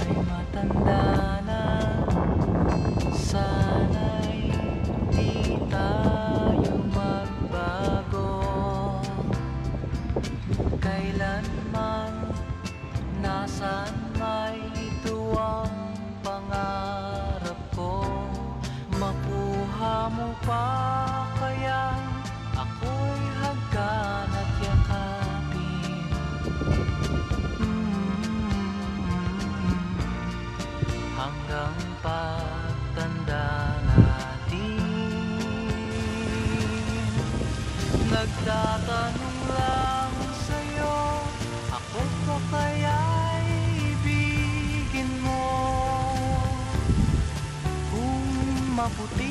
ay matanda na, sana'y di tayo magbago. Kailanman, nasaan may tuwang pangarap ko. Makuha mo pa kaya ako'y hagkan at yakapin. Hanggang pagtanda natin. Nagtatanong lang sa'yo, ako pa kaya'y ibigin mo? Kung maputi